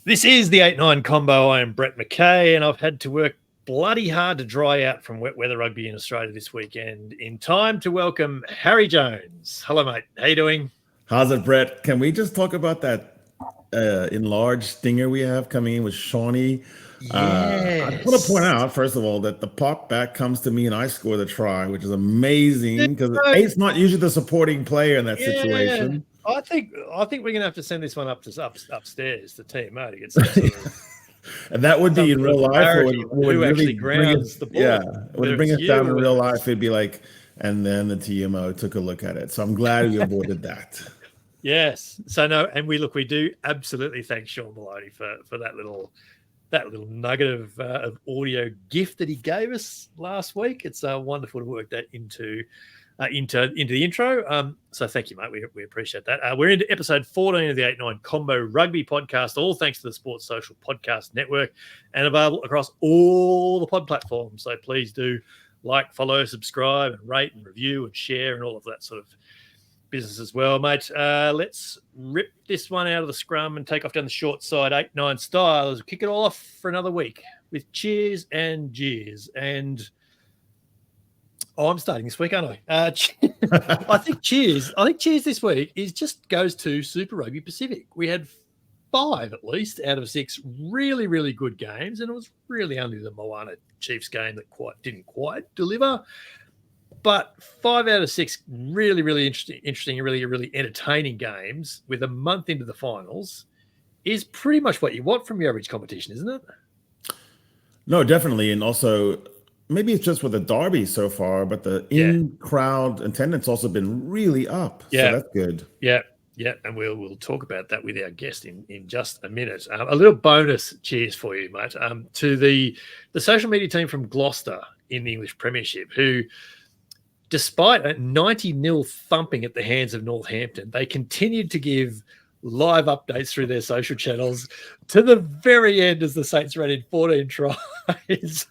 This is the 8-9 combo. I am Brett McKay, and I've had to work bloody hard to dry out from wet weather rugby in Australia this weekend in time to welcome Harry Jones. Hello, mate. How you doing? How's it, Brett? Can we just talk about that enlarged stinger we have coming in with Shawnee? Yes. I just want to point out, first of all, that the pop back comes to me and I score the try, which is amazing because it's not usually the supporting player in that situation. I think we're gonna have to send this one upstairs to TMO to get some sort of, and that would be in real life. Would really grounds the ball. Yeah, would bring us down in real life. It'd be like, and then the TMO took a look at it. So I'm glad we avoided that. Yes. So no, and we do absolutely thank Sean Maloney for that little nugget of audio gift that he gave us last week. It's wonderful to work that into the intro. So thank you, mate. We appreciate that. We're into episode 14 of the 8-9 Combo Rugby Podcast, all thanks to the Sports Social Podcast Network, and available across all the pod platforms. So please do like, follow, subscribe, and rate and review and share and all of that sort of business as well, mate. Let's rip this one out of the scrum and take off down the short side, 8-9 style, as we kick it all off for another week with cheers and jeers. And I'm starting this week, aren't I? I think cheers this week goes to Super Rugby Pacific. We had 5 at least out of 6 really, really good games, and it was really only the Moana Chiefs game that didn't quite deliver. But 5 out of 6 really, really interesting, really, really entertaining games with a month into the finals is pretty much what you want from your average competition, isn't it? No, definitely. And also, maybe it's just with the derby so far, but the in-crowd attendance also been really up. Yeah. So that's good. Yeah. Yeah, and we'll talk about that with our guest in just a minute. A little bonus cheers for you, mate, to the social media team from Gloucester in the English Premiership, who, despite a 90-0 thumping at the hands of Northampton, they continued to give live updates through their social channels to the very end as the Saints ran in 14 tries. It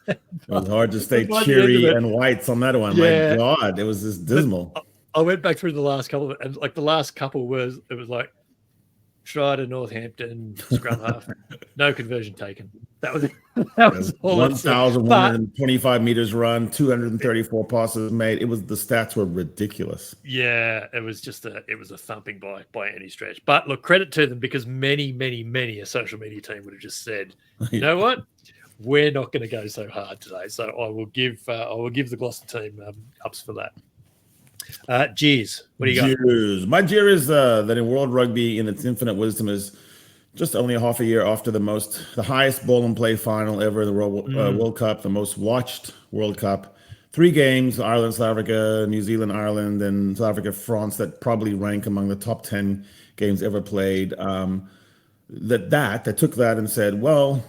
was hard to stay cheery and whites on that one. Yeah. My God, it was just dismal. I went back through the last couple, and like the last couple was like try to Northampton, scrum half, no conversion taken. That was all. 1,125 meters run, 234 passes made. The stats were ridiculous. Yeah, it was a thumping by any stretch. But look, credit to them, because many a social media team would have just said, you know what, we're not going to go so hard today. So I will give the Gloucester team ups for that. Jeers, what do you got? My jeer is that in World Rugby, in its infinite wisdom, is just only a half a year after the highest ball and play final ever, the World Cup, the most watched World Cup. 3 games: Ireland, South Africa, New Zealand, Ireland, and South Africa, France, that probably rank among the top 10 games ever played. That took that and said, well,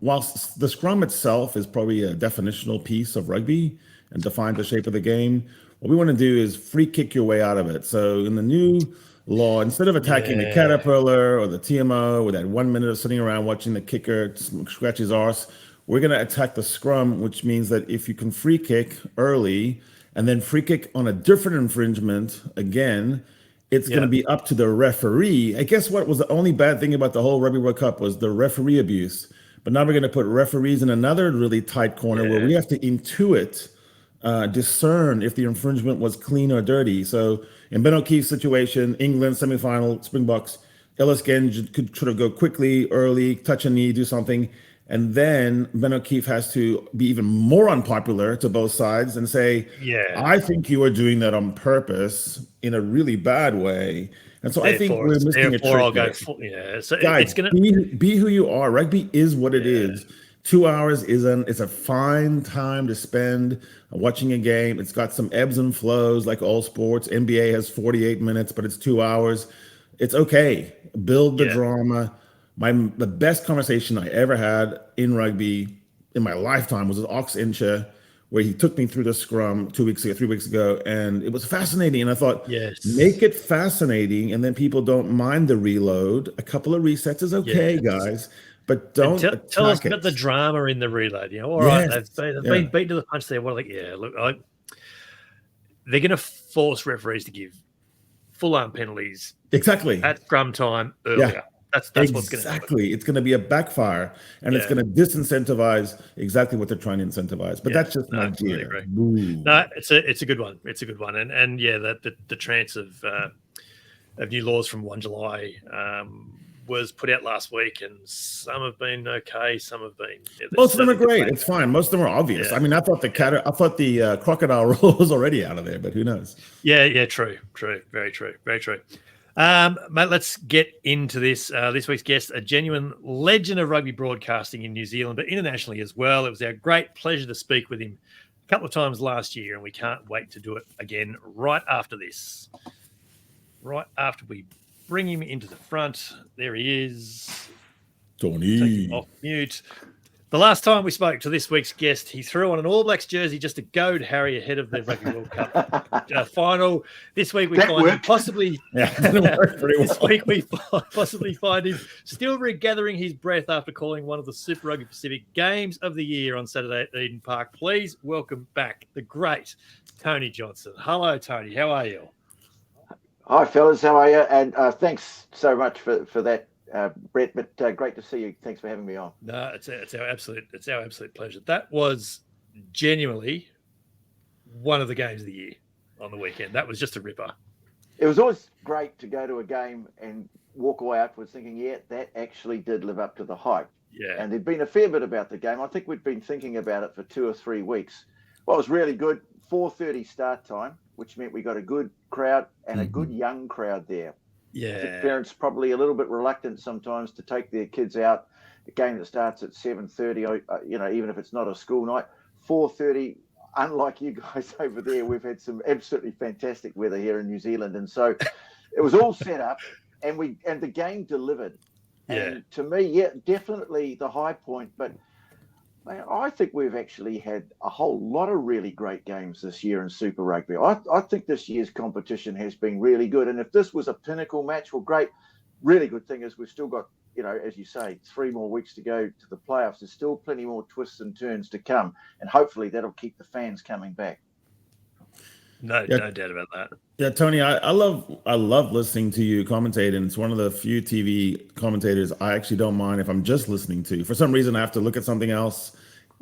whilst the scrum itself is probably a definitional piece of rugby and defines the shape of the game, what we want to do is free kick your way out of it. So in the new law, instead of attacking the caterpillar or the TMO with that 1 minute of sitting around watching the kicker scratch his arse, we're going to attack the scrum, which means that if you can free kick early and then free kick on a different infringement again, it's going to be up to the referee. I guess what was the only bad thing about the whole Rugby World Cup was the referee abuse. But now we're going to put referees in another really tight corner where we have to intuit, discern if the infringement was clean or dirty. So in Ben O'Keefe's situation, England semifinal, Springboks, Ellis Genge could sort of go quickly, early, touch a knee, do something. And then Ben O'Keefe has to be even more unpopular to both sides and say, I think you are doing that on purpose in a really bad way. And so I think we're missing a trick. So guys, it's going to be who you are. Rugby is what it is. 2 hours it's a fine time to spend watching a game. It's got some ebbs and flows like all sports. NBA has 48 minutes, but it's 2 hours. It's okay. Build the drama. The best conversation I ever had in rugby in my lifetime was with Ox Incha, where he took me through the scrum 3 weeks ago, and it was fascinating. And I thought, make it fascinating, and then people don't mind the reload. A couple of resets is okay, guys. But don't tell us about the drama in the reload. All right, they've been beaten to the punch there. Look, they're going to force referees to give full-arm penalties exactly at scrum time earlier. That's what's going to happen. Exactly. It's going to be a backfire, and it's going to disincentivize exactly what they're trying to incentivize. But that's just my idea. No, it's a good one. It's a good one. And the trance of new laws from 1 July was put out last week, and some have been okay, some have been. Most of them are great. It's fine. Most of them are obvious. I mean, I thought the crocodile rule was already out of there, but who knows? Yeah, true, very true. Mate, let's get into this. This week's guest, a genuine legend of rugby broadcasting in New Zealand, but internationally as well. It was our great pleasure to speak with him a couple of times last year, and we can't wait to do it again right after this. Right after we bring him into the front. There he is. Tony. Take him off mute. The last time we spoke to this week's guest, he threw on an All Blacks jersey just to goad Harry ahead of the Rugby World Cup final. This week we find him possibly. This week we possibly find him still regathering his breath after calling one of the Super Rugby Pacific games of the year on Saturday at Eden Park. Please welcome back the great Tony Johnson. Hello, Tony. How are you? Hi, fellas. How are you? And thanks so much for that. Brett, but great to see you. Thanks for having me on. No, it's our absolute pleasure. That was genuinely one of the games of the year on the weekend. That was just a ripper. It was always great to go to a game and walk away afterwards thinking, yeah, that actually did live up to the hype. Yeah. And there'd been a fair bit about the game. I think we'd been thinking about it for 2 or 3 weeks. Well, it was really good. 4:30 start time, which meant we got a good crowd and a good young crowd there. Yeah, parents probably a little bit reluctant sometimes to take their kids out. A game that starts at 7:30, even if it's not a school night. 4:30. Unlike you guys over there, we've had some absolutely fantastic weather here in New Zealand, and so it was all set up, and the game delivered. And to me, definitely the high point. But man, I think we've actually had a whole lot of really great games this year in Super Rugby. I think this year's competition has been really good. And if this was a pinnacle match, well, great. Really good thing is we've still got, as you say, 3 more weeks to go to the playoffs. There's still plenty more twists and turns to come. And hopefully that'll keep the fans coming back. No doubt about that. Yeah, Tony, I love listening to you commentate, and it's one of the few TV commentators I actually don't mind if I'm just listening to. For some reason, I have to look at something else.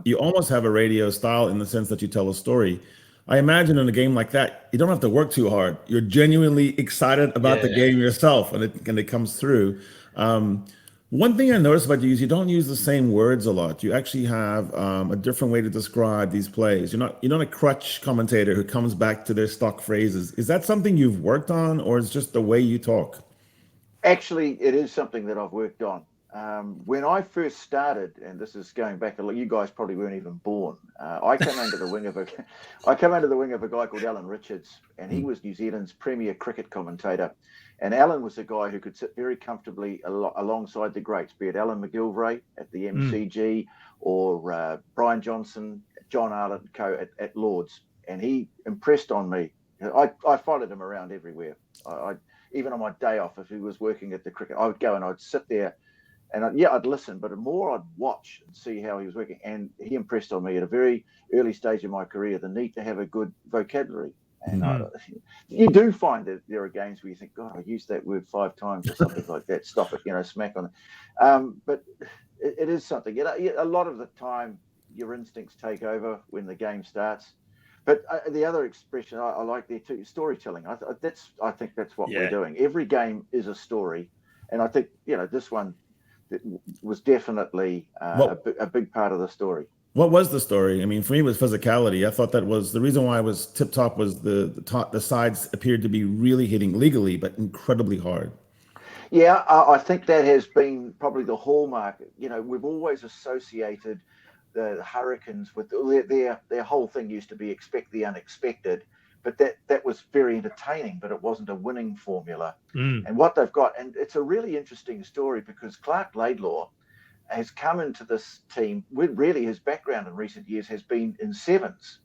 You almost have a radio style in the sense that you tell a story. I imagine in a game like that, you don't have to work too hard. You're genuinely excited about the game yourself, and it comes through. One thing I noticed about you is you don't use the same words a lot. You actually have a different way to describe these plays. You're not a crutch commentator who comes back to their stock phrases. Is that something you've worked on, or is it just the way you talk? Actually, it is something that I've worked on. When I first started, and this is going back a lot, you guys probably weren't even born. I came under the wing of a guy called Alan Richards, and he was New Zealand's premier cricket commentator. And Alan was a guy who could sit very comfortably alongside the greats, be it Alan McGilvray at the MCG or Brian Johnson, John Arlott and co at Lords. And he impressed on me. I followed him around everywhere. Even on my day off, if he was working at the cricket, I would go and I'd sit there and I'd listen, but more I'd watch and see how he was working. And he impressed on me at a very early stage of my career, the need to have a good vocabulary. And you do find that there are games where you think, God, I used that word 5 times or something like that. Stop it, smack on it. But it is something. A lot of the time, your instincts take over when the game starts. But the other expression I like there too is storytelling. I think that's what we're doing. Every game is a story, and I think this one was definitely a big part of the story. What was the story? I mean, for me, it was physicality. I thought that was the reason why I was tip top. Was the sides appeared to be really hitting legally, but incredibly hard. Yeah, I think that has been probably the hallmark. We've always associated the Hurricanes with their whole thing used to be expect the unexpected, but that was very entertaining, but it wasn't a winning formula. And what they've got, and it's a really interesting story because Clark Laidlaw has come into this team with really his background in recent years has been in sevens.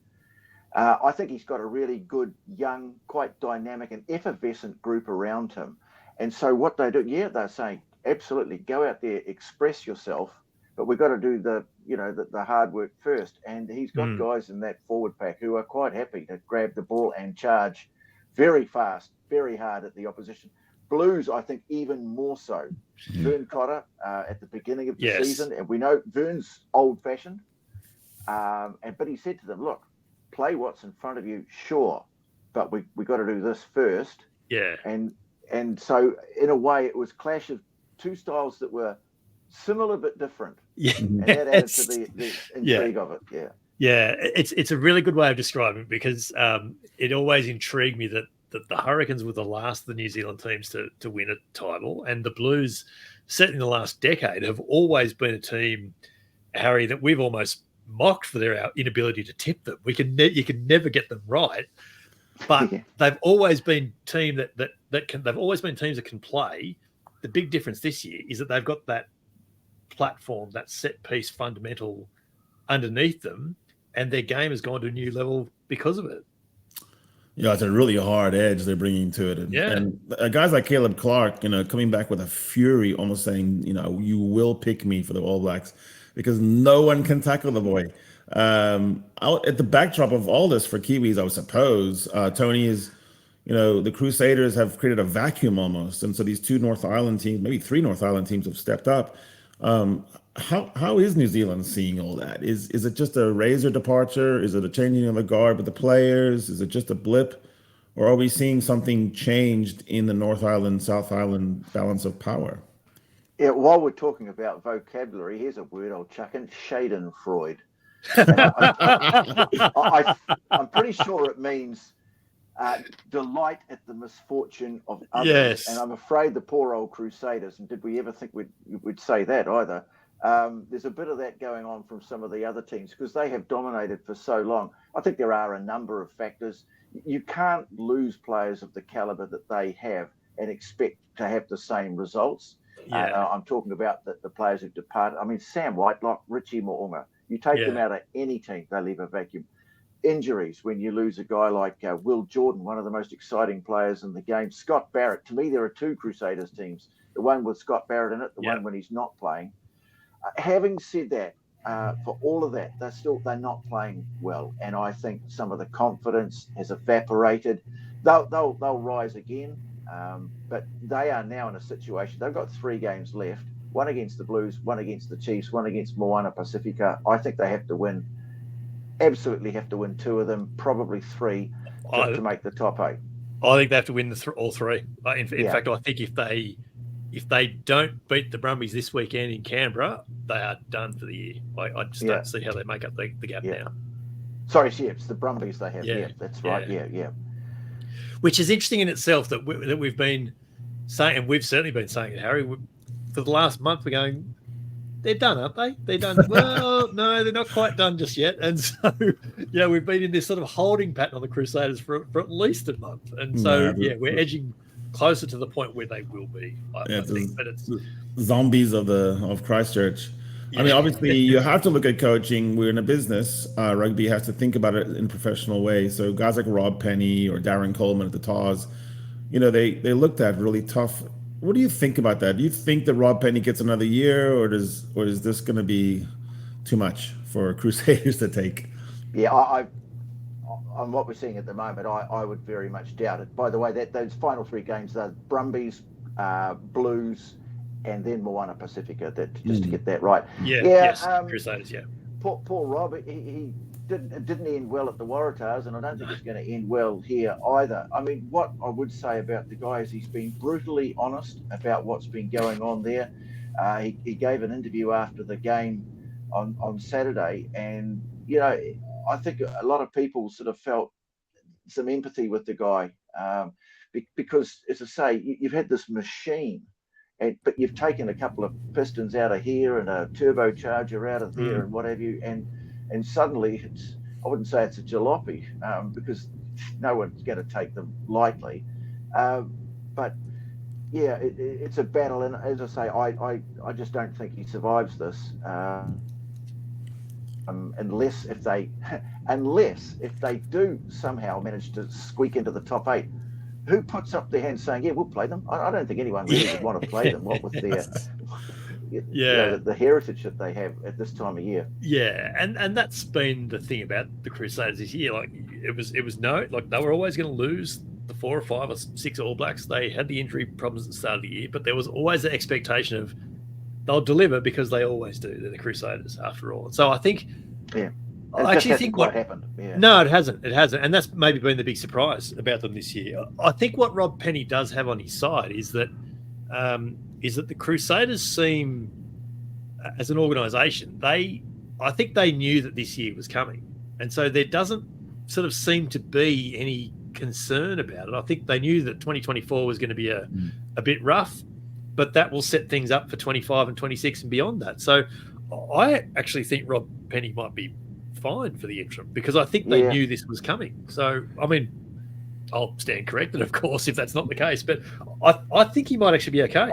I think he's got a really good, young, quite dynamic and effervescent group around him. And so what they do, they're saying, absolutely, go out there, express yourself, but we've got to do the hard work first. And he's got guys in that forward pack who are quite happy to grab the ball and charge very fast, very hard at the opposition. Blues, I think, even more so. Vern Cotter at the beginning of the season, and we know Vern's old-fashioned, but he said to them, look, play what's in front of you, sure, but we got to do this first. Yeah. And so, in a way, it was clash of two styles that were similar but different. Yeah. And that added to the intrigue of it. Yeah. Yeah, it's a really good way of describing it, because it always intrigued me that the Hurricanes were the last of the New Zealand teams to win a title, and the Blues, certainly in the last decade, have always been a team, Harry, that we've almost mocked for our inability to tip them. You can never get them right, but they've always been teams that can play. The big difference this year is that they've got that platform, that set piece fundamental underneath them, and their game has gone to a new level because of it. Yeah, it's a really hard edge they're bringing to it. And guys like Caleb Clark, coming back with a fury, almost saying, you will pick me for the All Blacks because no one can tackle the boy. At the backdrop of all this for Kiwis, I would suppose, Tony, is, the Crusaders have created a vacuum almost. And so these two North Island teams, maybe three North Island teams have stepped up. How is New Zealand seeing all that? Is it just a razor departure? Is it a changing of the guard with the players? Is it just a blip? Or are we seeing something changed in the North Island, South Island balance of power? Yeah, while we're talking about vocabulary, here's a word I'll chuck in: Schadenfreude. I'm pretty sure it means delight at the misfortune of others. Yes. And I'm afraid the poor old Crusaders, and did we ever think we'd say that either? There's a bit of that going on from some of the other teams because they have dominated for so long. I think there are a number of factors. You can't lose players of the caliber that they have and expect to have the same results. Yeah. I'm talking about the players who've departed. I mean, Sam Whitelock, Richie Mo'unga. You take them out of any team, they leave a vacuum. Injuries, when you lose a guy like Will Jordan, one of the most exciting players in the game. Scott Barrett. To me, there are two Crusaders teams. The one with Scott Barrett in it, the one when he's not playing. Having said that, for all of that, they're not playing well, and I think some of the confidence has evaporated. They'll rise again, but they are now in a situation. They've got 3 games left: one against the Blues, one against the Chiefs, one against Moana Pacifica. I think they have to win. Absolutely have to win 2 of them, probably 3 to make the top 8. I think they have to win all 3. In fact, I think if they don't beat the Brumbies this weekend in Canberra, they are done for the year. I just don't see how they make up the gap now. Sorry, it's the Brumbies they have. Yeah, that's right. Yeah. Which is interesting in itself that we've been saying, and we've certainly been saying it, Harry, for the last month. We're going, they're done, aren't they? They're done. Well, no, they're not quite done just yet. And so, we've been in this sort of holding pattern on the Crusaders for at least a month. And so, we're edging closer to the point where they will be. I think, but it's zombies of Christchurch. I mean, obviously, you have to look at coaching. We're in a business. Rugby has to think about it in a professional way. So guys like Rob Penny or Darren Coleman at the Tars, they looked at really tough. What do you think about that? Do you think that Rob Penny gets another year, or is this going to be too much for Crusaders to take? Yeah, on what we're seeing at the moment, I would very much doubt it. By the way, those final 3 games, the Brumbies, Blues, and then Moana Pacifica, just to get that right. Crusaders, Poor Rob, he didn't end well at the Waratahs, and I don't think it's going to end well here either. I mean, what I would say about the guy is he's been brutally honest about what's been going on there. He gave an interview after the game on Saturday, and I think a lot of people sort of felt some empathy with the guy because, as I say, you've had this machine, but you've taken a couple of pistons out of here and a turbocharger out of there and what have you, and suddenly I wouldn't say it's a jalopy because no one's going to take them lightly, but it's a battle, and as I say, I just don't think he survives this. Unless if they do somehow manage to squeak into the top 8, who puts up their hand saying, we'll play them? I don't think anyone really would want to play them, what with their the heritage that they have at this time of year. Yeah, and that's been the thing about the Crusaders this year. Like it was they were always going to lose the 4 or 5 or 6 All Blacks, they had the injury problems at the start of the year, but there was always the expectation of they'll deliver because they always do. They're the Crusaders after all. And so I think, I actually think what happened. Yeah. No, it hasn't. It hasn't, and that's maybe been the big surprise about them this year. I think what Rob Penny does have on his side is that the Crusaders seem, as an organisation, I think they knew that this year was coming, and so there doesn't sort of seem to be any concern about it. I think they knew that 2024 was going to be a bit rough, but that will set things up for 25 and 26 and beyond that. So I actually think Rob Penny might be fine for the interim because I think they knew this was coming. So, I mean, I'll stand corrected, of course, if that's not the case, but I think he might actually be okay.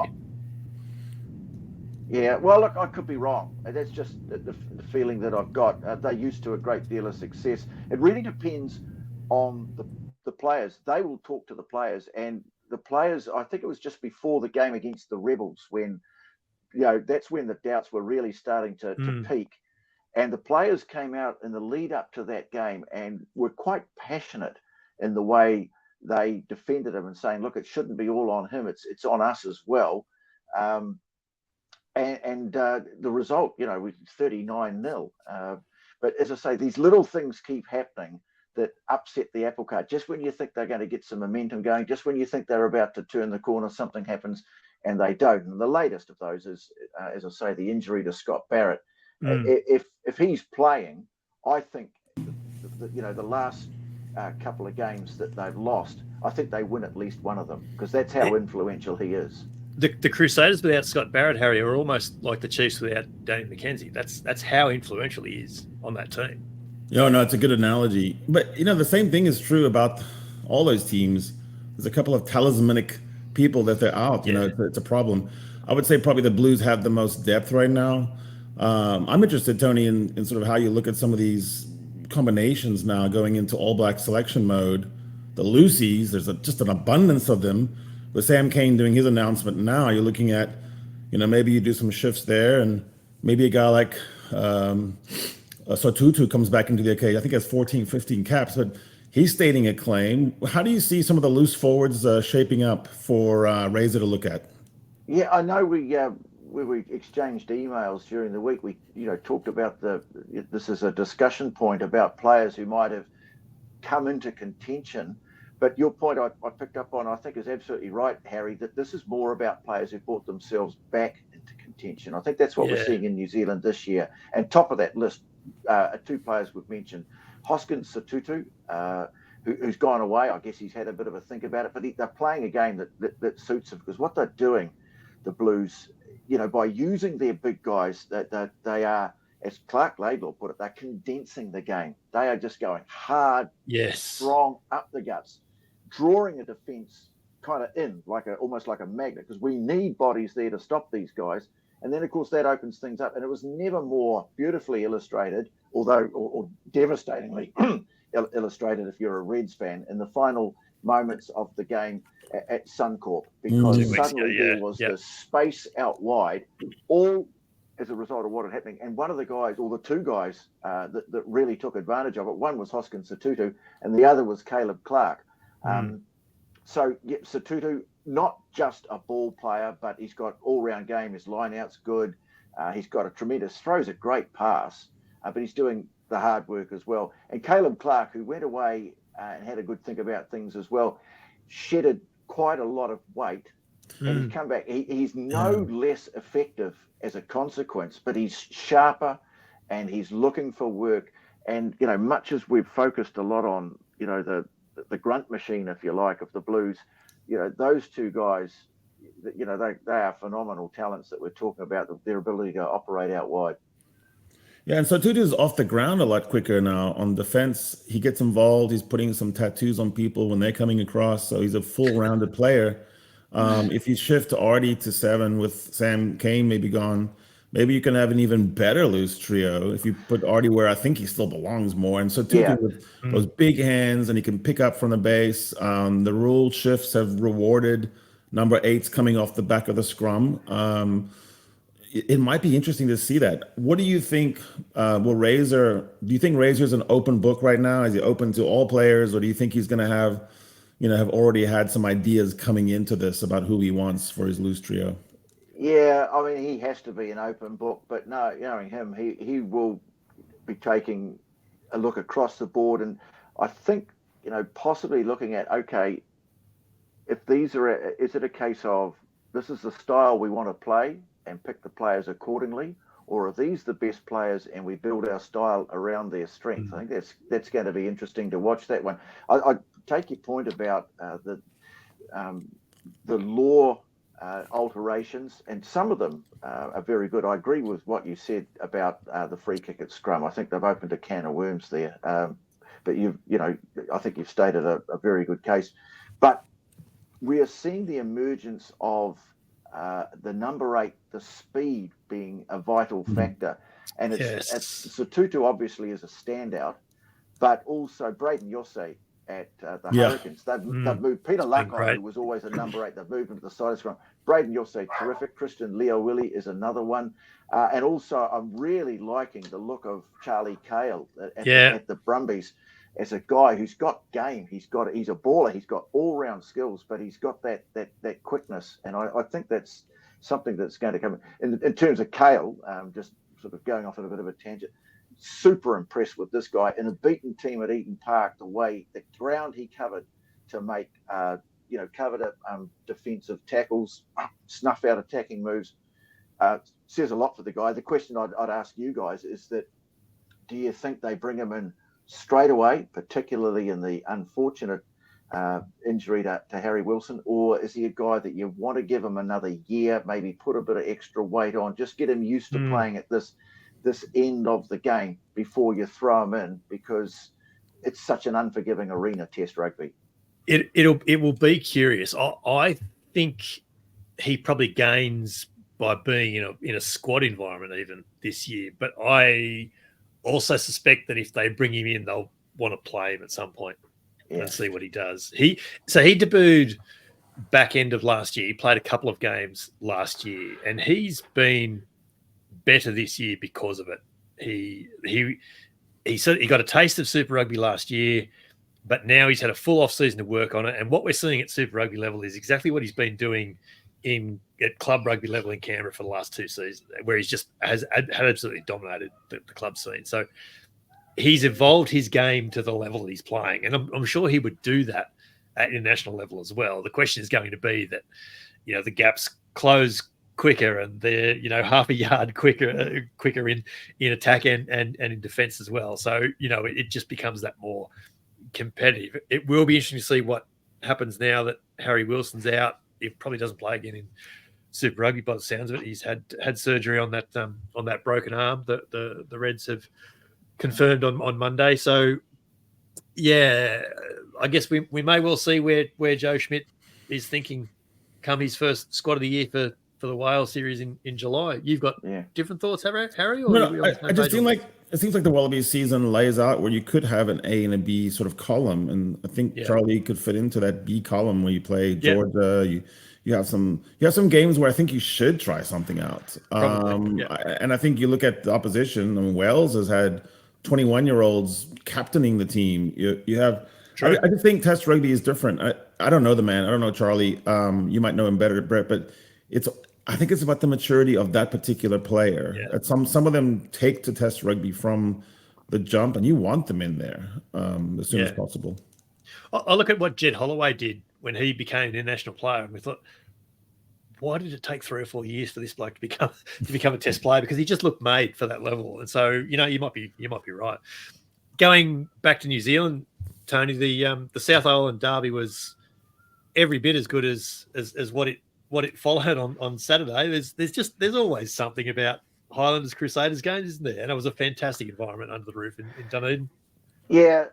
Yeah, well, look, I could be wrong. That's just the feeling that I've got. They're used to a great deal of success. It really depends on the players. They will talk to the players, and the players, I think it was just before the game against the Rebels when, that's when the doubts were really starting to peak. And the players came out in the lead up to that game and were quite passionate in the way they defended him and saying, look, it shouldn't be all on him. It's on us as well. And the result, was 39-0. But as I say, these little things keep happening that upset the apple cart. Just when you think they're going to get some momentum going, just when you think they're about to turn the corner, something happens and they don't. And the latest of those is, as I say, the injury to Scott Barrett. If he's playing, I think the last couple of games that they've lost, I think they win at least one of them because that's how influential he is. The Crusaders without Scott Barrett, Harry, are almost like the Chiefs without Danny McKenzie. That's how influential he is on that team. No, it's a good analogy. But the same thing is true about all those teams. There's a couple of talismanic people that they're out. It's a problem. I would say probably the Blues have the most depth right now. I'm interested, Tony, in sort of how you look at some of these combinations now going into All Black selection mode. The Lucies, there's just an abundance of them. With Sam Cane doing his announcement now, you're looking at, maybe you do some shifts there, and maybe a guy like Sotutu comes back into the occasion. I think he has 14, 15 caps, but he's stating a claim. How do you see some of the loose forwards shaping up for Razor to look at? Yeah, I know we exchanged emails during the week. We talked about this is a discussion point about players who might have come into contention. But your point I picked up on, I think, is absolutely right, Harry, that this is more about players who brought themselves back into contention. I think that's what we're seeing in New Zealand this year. And top of that list, 2 players we've mentioned, Hoskins Sotutu, who's gone away. I guess he's had a bit of a think about it, but they're playing a game that suits him because what they're doing, the Blues, by using their big guys, that they are, as Clark Laidlaw put it, they're condensing the game. They are just going hard, strong, up the guts, drawing a defence kind of in, almost like a magnet, because we need bodies there to stop these guys. And then, of course, that opens things up. And it was never more beautifully illustrated, or devastatingly illustrated if you're a Reds fan, in the final moments of the game at Suncorp, because suddenly there was the space out wide, all as a result of what had happened. And one of the guys, or the 2 guys that really took advantage of it, one was Hoskins Sotutu and the other was Caleb Clark. Sotutu, not just a ball player, but he's got all-round game. His line-out's good. He's got throws a great pass, but he's doing the hard work as well. And Caleb Clark, who went away and had a good think about things as well, shedded quite a lot of weight, and he's come back. He's no less effective as a consequence, but he's sharper and he's looking for work. And, much as we've focused a lot on, the grunt machine, if you like, of the Blues, those 2 guys, they are phenomenal talents that we're talking about, their ability to operate out wide. Yeah, and Sotutu's off the ground a lot quicker now on defense. He gets involved. He's putting some tattoos on people when they're coming across. So he's a full-rounded player. If you shift Artie to 7 with Sam Cane maybe gone, maybe you can have an even better loose trio if you put Artie where I think he still belongs more. And Sotutu with those big hands, and he can pick up from the base. The rule shifts have rewarded number 8s coming off the back of the scrum. It might be interesting to see that. What do you think? Do you think Razor's an open book right now? Is he open to all players, or do you think he's going to have, have already had some ideas coming into this about who he wants for his loose trio. Yeah, I mean, he has to be an open book, but no, knowing him, he will be taking a look across the board. And I think, possibly looking at, okay, if is it a case of this is the style we want to play and pick the players accordingly, or are these the best players and we build our style around their strength? I think that's going to be interesting to watch that one. I take your point about the law alterations, and some of them are very good. I agree with what you said about the free kick at scrum. I think they've opened a can of worms there. But I think you've stated a very good case. But we are seeing the emergence of the number 8, the speed being a vital factor. And it's Tutu obviously is a standout, but also Braden Yosse at the Hurricanes. They've moved Peter Luckon, who was always a number 8. They've moved him to the side of scrum. Braden Yosse, terrific. Christian Leo-Willie is another one. And also, I'm really liking the look of Charlie Cale at the Brumbies as a guy who's got game. He's a baller. He's got all-round skills, but he's got that quickness. And I think that's something that's going to come. In terms of Cale, just sort of going off on a bit of a tangent, super impressed with this guy. In a beaten team at Eden Park, the ground he covered to make, covered up defensive tackles, snuff out attacking moves, says a lot for the guy. The question I'd ask you guys is that, do you think they bring him in straight away, particularly in the unfortunate injury to Harry Wilson, or is he a guy that you want to give him another year, maybe put a bit of extra weight on, just get him used to playing at this end of the game before you throw him in, because it's such an unforgiving arena, Test rugby? It will be curious. I think he probably gains by being in a squad environment even this year, but I also suspect that if they bring him in, they'll want to play him at some point and see what he does. He debuted back end of last year. He played a couple of games last year, and he's been better this year because of it. He got a taste of Super Rugby last year, but now he's had a full off season to work on it. And what we're seeing at Super Rugby level is exactly what he's been doing at club rugby level in Canberra for the last 2 seasons, where he's just had absolutely dominated the club scene. So he's evolved his game to the level that he's playing, and I'm sure he would do that at international level as well. The question is going to be that the gaps close quicker, and they're half a yard quicker in attack and in defence as well. So it just becomes that more competitive. It will be interesting to see what happens now that Harry Wilson's out. He probably doesn't play again in Super Rugby by the sounds of it. He's had surgery on that broken arm that the Reds have confirmed on Monday. So yeah, I guess we may well see where Joe Schmidt is thinking come his first squad of the year for the Wales series in July. You've got different thoughts, Harry? Or no, I just feel like it seems like the Wallabies season lays out where you could have an A and a B sort of column, and I think Charlie could fit into that B column where you play Georgia. You have some games where I think you should try something out. And I think you look at the opposition. I mean, Wales has had 21-year-olds captaining the team. You have. I just think Test rugby is different. I don't know the man. I don't know Charlie. You might know him better, Brett, but I think it's about the maturity of that particular player. Yeah. Some of them take to Test rugby from the jump, and you want them in there as soon as possible. I look at what Jed Holloway did when he became an international player, and we thought, why did it take 3 or 4 years for this bloke to become a Test player? Because he just looked made for that level. And so you might be right. Going back to New Zealand, Tony, the South Island derby was every bit as good as what it followed on Saturday. There's always something about Highlanders Crusaders games, isn't there? And it was a fantastic environment under the roof in Dunedin. Yeah,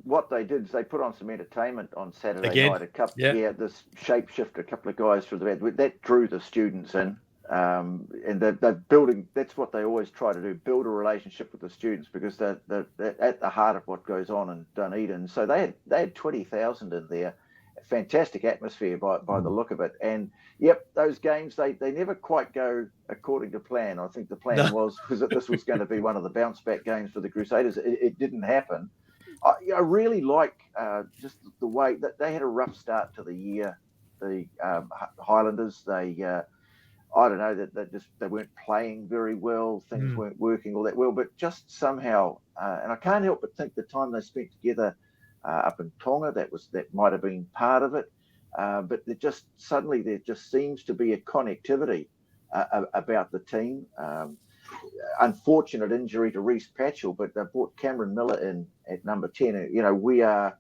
what they did is they put on some entertainment on Saturday night. This shapeshifter, a couple of guys from the band that drew the students in, and they're building. That's what they always try to do: build a relationship with the students, because they're at the heart of what goes on in Dunedin. So they had 20,000 in there. Fantastic atmosphere by the look of it. And those games they never quite go according to plan. I think the plan was that this was going to be one of the bounce back games for the Crusaders. It didn't happen, I really like just the way that they had a rough start to the year. The Highlanders, they I don't know that they weren't playing very well. Things weren't working all that well, but just somehow, and I can't help but think the time they spent together up in Tonga, that might have been part of it. But there just seems to be a connectivity about the team. Unfortunate injury to Reece Patchell, but they brought Cameron Miller in at number 10. You know, we are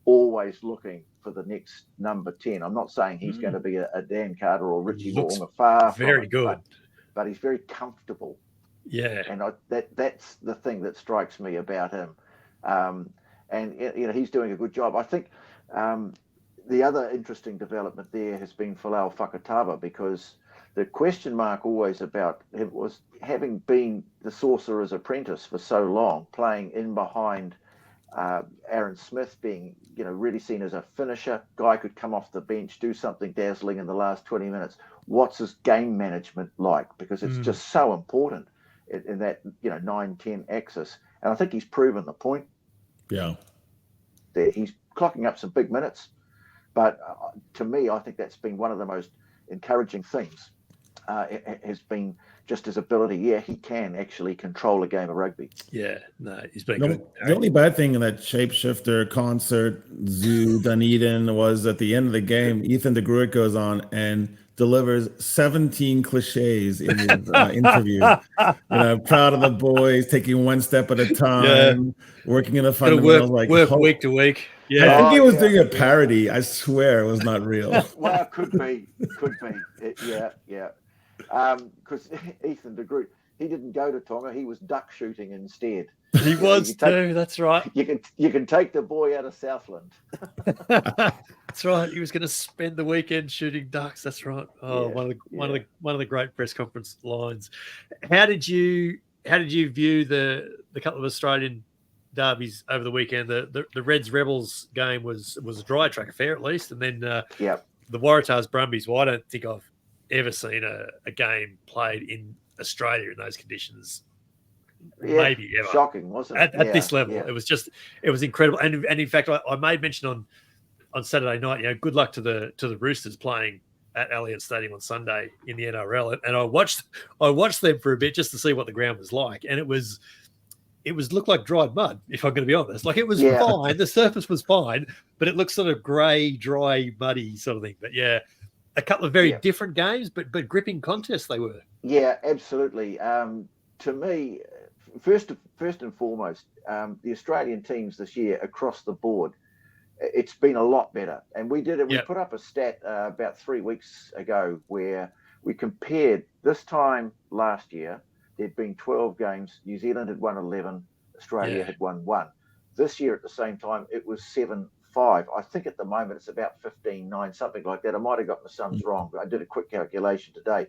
always looking for the next number 10. I'm not saying he's going to be a Dan Carter or Richie Moore, far very from it, good, but he's very comfortable. Yeah, and that's the thing that strikes me about him. And you know, he's doing a good job. I think the other interesting development there has been Folau Fakatava, because the question mark always about him was having been the Sorcerer's apprentice for so long, playing in behind Aaron Smith, being, you know, really seen as a finisher. Guy could come off the bench, do something dazzling in the last 20 minutes. What's his game management like? Because it's just so important in that, you know, 9-10 axis. And I think he's proven the point. Yeah. That he's clocking up some big minutes. But to me, I think that's been one of the most encouraging things. It has been just his ability. Yeah, he can actually control a game of rugby. Yeah, no, he's been good. The only bad thing in that shapeshifter concert zoo Dunedin was at the end of the game, Ethan de Groot goes on and delivers 17 cliches in his interview. You know, proud of the boys, taking one step at a time, working in the fundamentals, work week to week. Yeah, I think he was doing a parody. I swear it was not real. Well, could be. Yeah. Because Ethan de Groot, he didn't go to Tonga. He was duck shooting instead. He was too. That's right. You can take the boy out of Southland. That's right. He was going to spend the weekend shooting ducks. That's right. Oh, one of the great press conference lines. How did you view the couple of Australian derbies over the weekend? The Reds Rebels game was a dry track affair at least, and then the Waratahs Brumbies. Well, I don't think I've ever seen a game played in Australia in those conditions. Maybe ever. Shocking, wasn't it? At this level, it was incredible. And in fact, I made mention on Saturday night, you know, good luck to the Roosters playing at Allianz Stadium on Sunday in the NRL, and I watched them for a bit just to see what the ground was like, and it looked like dried mud, if I'm going to be honest. Like, it was fine, the surface was fine, but it looked sort of grey, dry, muddy sort of thing. But yeah, a couple of very different games, but gripping contests they were. Yeah, absolutely. To me, first and foremost, the Australian teams this year across the board, it's been a lot better. And we did it. We put up a stat about 3 weeks ago where we compared this time last year. There'd been 12 games. New Zealand had won 11. Australia had won 1. This year at the same time, it was 7-5. I think at the moment it's about 15-9, something like that. I might have got the sums wrong, but I did a quick calculation today.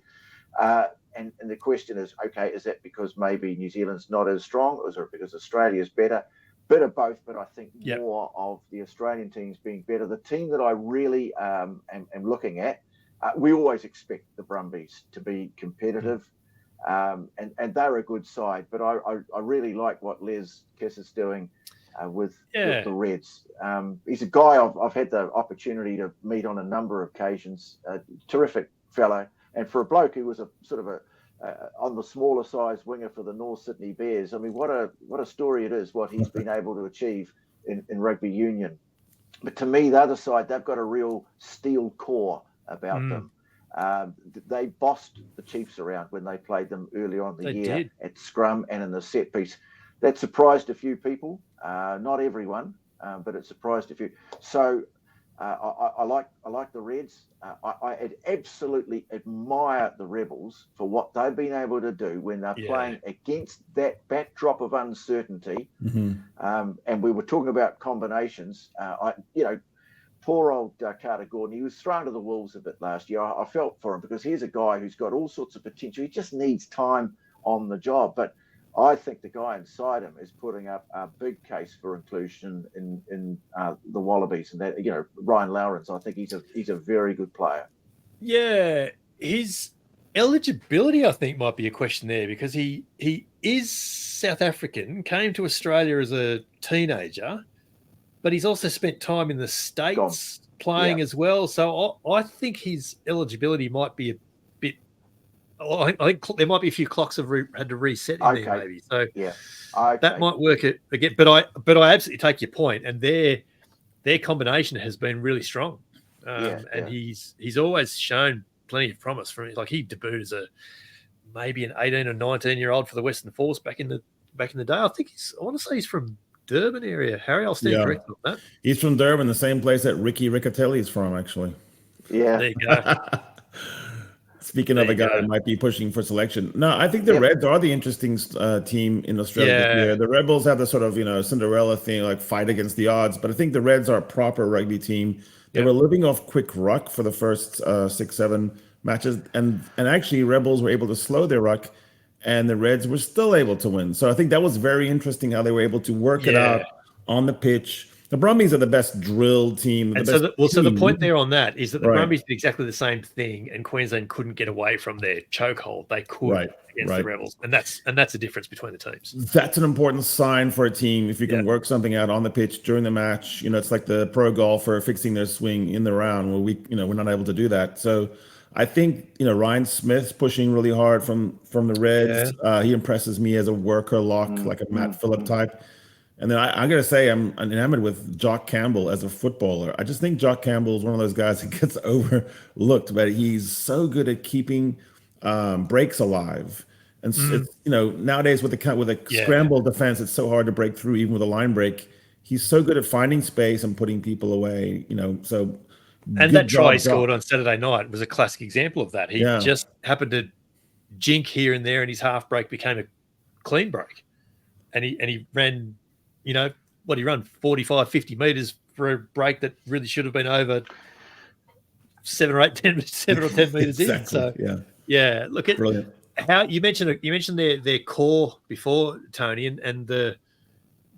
And the question is, okay, is that because maybe New Zealand's not as strong, or is it because Australia's better? Bit of both, but I think more of the Australian teams being better. The team that I really am looking at, we always expect the Brumbies to be competitive, and they're a good side. But I really like what Les Kiss is doing with the Reds. He's a guy I've had the opportunity to meet on a number of occasions. Terrific fellow, and for a bloke who was a sort of a on the smaller size winger for the North Sydney Bears. I mean, what a story it is, what he's been able to achieve in rugby union. But to me, the other side, they've got a real steel core about them. They bossed the Chiefs around when they played them earlier on the year at scrum and in the set piece. That surprised a few people, not everyone, but it surprised a few. So I like the Reds. I absolutely admire the Rebels for what they've been able to do when they're playing against that backdrop of uncertainty. And we were talking about combinations. Poor old Carter Gordon, he was thrown to the wolves a bit last year. I felt for him because he's a guy who's got all sorts of potential. He just needs time on the job. But I think the guy inside him is putting up a big case for inclusion in the Wallabies, and that, you know, Ryan Lawrence. I think he's a very good player. Yeah, his eligibility, I think, might be a question there, because he is South African, came to Australia as a teenager, but he's also spent time in the States playing as well. So I think his eligibility might be a bit. I think there might be a few clocks have had to reset in there, maybe. So that might work it again. But I absolutely take your point, and their combination has been really strong. And he's always shown plenty of promise from it. Like he debuted as maybe an 18 or 19-year-old for the Western Force back in the day. I want to say he's from Durban area. Harry, I'll stand corrected on that. He's from Durban, the same place that Ricky Riccatelli is from, actually. Yeah. There you go. Speaking of a guy who might be pushing for selection. No, I think the Reds are the interesting team in Australia this year. The Rebels have the sort of, Cinderella thing, like fight against the odds. But I think the Reds are a proper rugby team. They were living off quick ruck for the first 6-7 matches. And actually, Rebels were able to slow their ruck, and the Reds were still able to win. So I think that was very interesting how they were able to work it out on the pitch. The Brumbies are the best drilled team. So the point there on that is that the Brumbies did exactly the same thing, and Queensland couldn't get away from their chokehold. They could against the Rebels, and that's the difference between the teams. That's an important sign for a team if you can work something out on the pitch during the match. It's like the pro golfer fixing their swing in the round where we're not able to do that. So I think Ryan Smith's pushing really hard from the Reds. He impresses me as a worker lock, like a Matt Phillip type. And then I got to say, I'm enamored with Jock Campbell as a footballer. I just think Jock Campbell is one of those guys that gets overlooked, but he's so good at keeping breaks alive. And it's, nowadays with a scramble defense, it's so hard to break through, even with a line break. He's so good at finding space and putting people away. So. And that try he scored on Saturday night was a classic example of that. He just happened to jink here and there, and his half break became a clean break, and he ran. He run 45, 50 meters for a break that really should have been over 7 or 10 meters in. So look at how you mentioned their core before, Tony, and the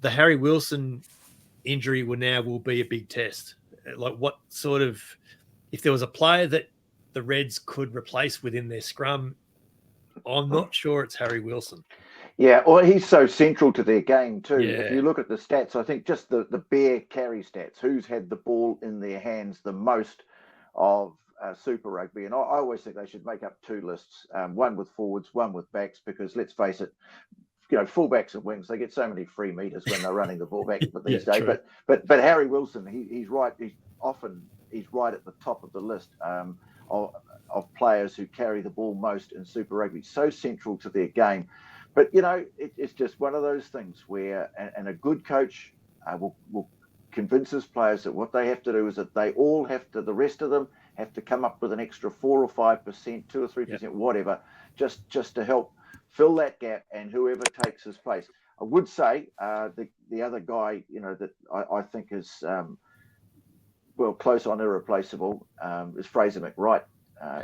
Harry Wilson injury will be a big test. Like what sort of, if there was a player that the Reds could replace within their scrum, I'm not sure it's Harry Wilson. Yeah, well, he's so central to their game too. Yeah. If you look at the stats, I think just the bare carry stats, who's had the ball in their hands the most of Super Rugby. And I always think they should make up two lists, one with forwards, one with backs, because let's face it, fullbacks and wings, they get so many free meters when they're running the ball back these days. True. But Harry Wilson, he's right. He's right at the top of the list of players who carry the ball most in Super Rugby. So central to their game. But, it's just one of those things where, and a good coach will convince his players that what they have to do is that they all the rest of them have to come up with an extra 4 or 5%, 2 or 3%, whatever, just to help fill that gap, and whoever takes his place. I would say the other guy, that I think is, close on irreplaceable, is Fraser McWright.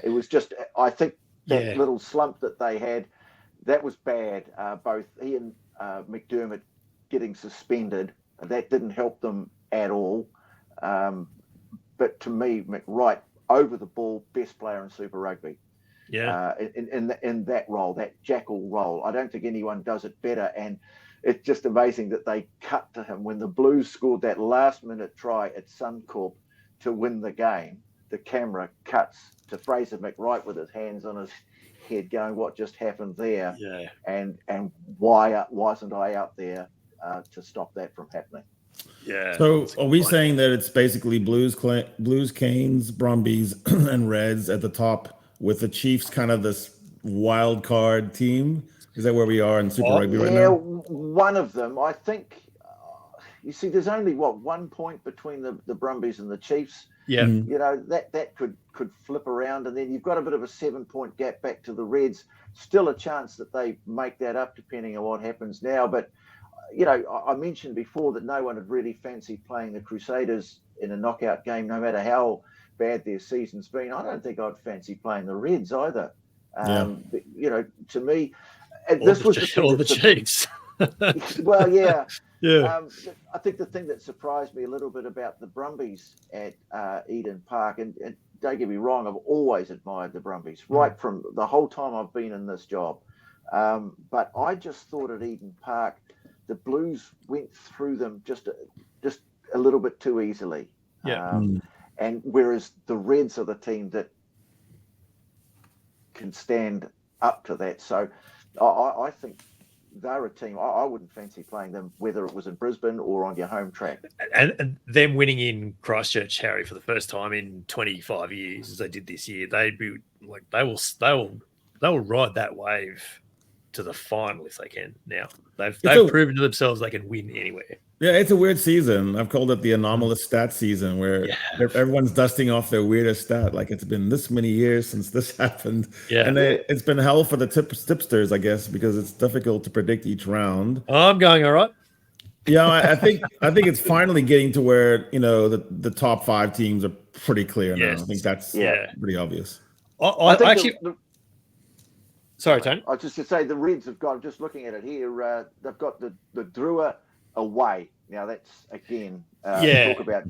It was just, I think that little slump that they had, that was bad. Both he and McDermott getting suspended, that didn't help them at all. But to me, McWright, over the ball, best player in Super Rugby. Yeah. In that role, that jackal role, I don't think anyone does it better. And it's just amazing that they cut to him when the Blues scored that last-minute try at Suncorp to win the game. The camera cuts to Fraser McWright with his hands on his head going, what just happened there? Yeah. And why wasn't I out there to stop that from happening? Yeah. So are we saying that it's basically Blues, Canes, Brumbies, and Reds at the top, with the Chiefs kind of this wild card team? Is that where we are in Super Rugby right now? Yeah, one of them. I think, you see, there's only, 1 point between the Brumbies and the Chiefs. Yeah. That could flip around, and then you've got a bit of a 7-point gap back to the Reds. Still a chance that they make that up depending on what happens now. But, I mentioned before that no one had really fancied playing the Crusaders in a knockout game, no matter how bad their season's been. I don't think I'd fancy playing the Reds either. But, to me, this was the Chiefs. Well, yeah. Yeah. I think the thing that surprised me a little bit about the Brumbies at Eden Park, and don't get me wrong, I've always admired the Brumbies, right from the whole time I've been in this job. But I just thought at Eden Park, the Blues went through them just a little bit too easily. Yeah. And whereas the Reds are the team that can stand up to that. So I think they're a team. I wouldn't fancy playing them, whether it was in Brisbane or on your home track. And them winning in Christchurch, Harry, for the first time in 25 years, as they did this year, they'd be like they will ride that wave to the final if they can. Now they've proven to themselves they can win anywhere. Yeah, it's a weird season. I've called it the anomalous stat season, where everyone's dusting off their weirdest stat. Like, it's been this many years since this happened. Yeah. And it's been hell for the tipsters, I guess, because it's difficult to predict each round. I'm going all right. Yeah, I think it's finally getting to where, the top 5 teams are pretty clear now. I think that's pretty obvious. I actually. Sorry, Tony. I was just to say the Reds have got. Just looking at it here, they've got the Drua away. Now that's again talk about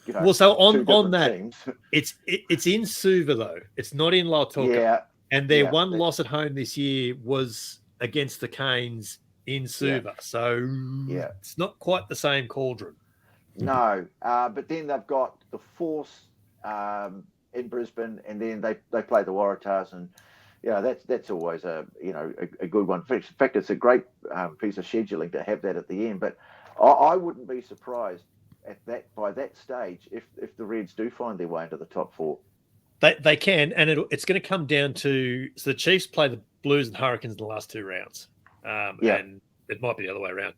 well, so on that teams. it's in Suva though. It's not in Lautoka. And their one loss at home this year was against the Canes in Suva. So it's not quite the same cauldron. No, but then they've got the Force in Brisbane, and then they play the Waratahs, and that's always a good one. In fact, it's a great piece of scheduling to have that at the end. But I wouldn't be surprised by that stage if the Reds do find their way into the top 4. They can, and it's going to come down to the Chiefs play the Blues and Hurricanes in the last 2 rounds, and it might be the other way around.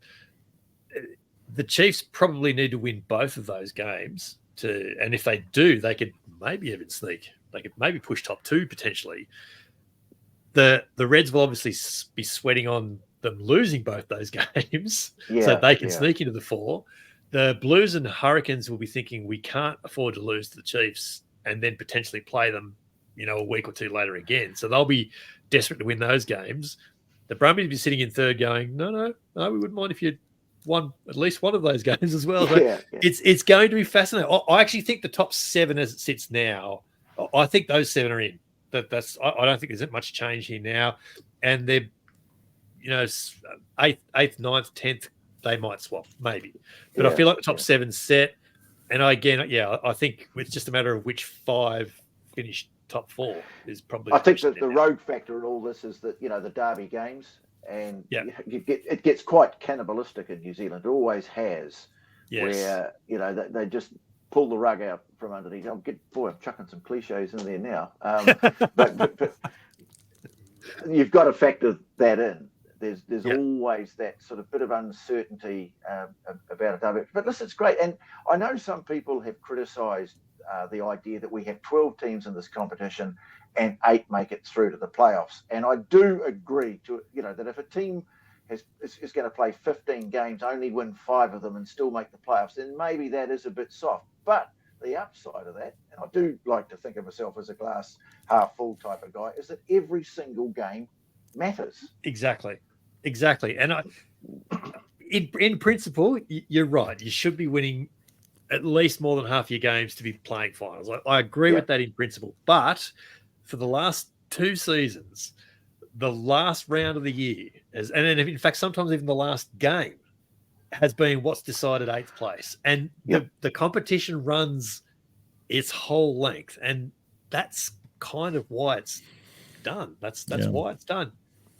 The Chiefs probably need to win both of those games and if they do, they could maybe even sneak. They could maybe push top 2 potentially. The Reds will obviously be sweating on them losing both those games, so they can sneak into the 4. The Blues and Hurricanes will be thinking we can't afford to lose to the Chiefs and then potentially play them, a week or 2 later again. So they'll be desperate to win those games. The Brumbies will be sitting in 3rd going, no, we wouldn't mind if you won at least one of those games as well. It's going to be fascinating. I actually think the top 7 as it sits now, I think those 7 are in. I don't think there's much change here now. And they're, 8th, 9th, 10th, they might swap, maybe. But I feel like the top 7's set. And I think it's just a matter of which 5 finish top 4 is probably. I think that the rogue factor in all this is that, the Derby games, and it gets quite cannibalistic in New Zealand. It always has. Yes. Where, they just pull the rug out from underneath. I'm chucking some cliches in there now. But you've got to factor that in. There's always that sort of bit of uncertainty about it. But listen, it's great. And I know some people have criticised the idea that we have 12 teams in this competition and 8 make it through to the playoffs. And I do agree that if a team is going to play 15 games, only win 5 of them and still make the playoffs, then maybe that is a bit soft. But the upside of that, and I do like to think of myself as a glass half full type of guy, is that every single game matters. Exactly. And in principle, you're right. You should be winning at least more than half your games to be playing finals. I agree with that in principle. But for the last 2 seasons, the last round of the year, and then in fact, sometimes even the last game, has been what's decided 8th place. And the competition runs its whole length. And that's kind of why it's done. That's why it's done.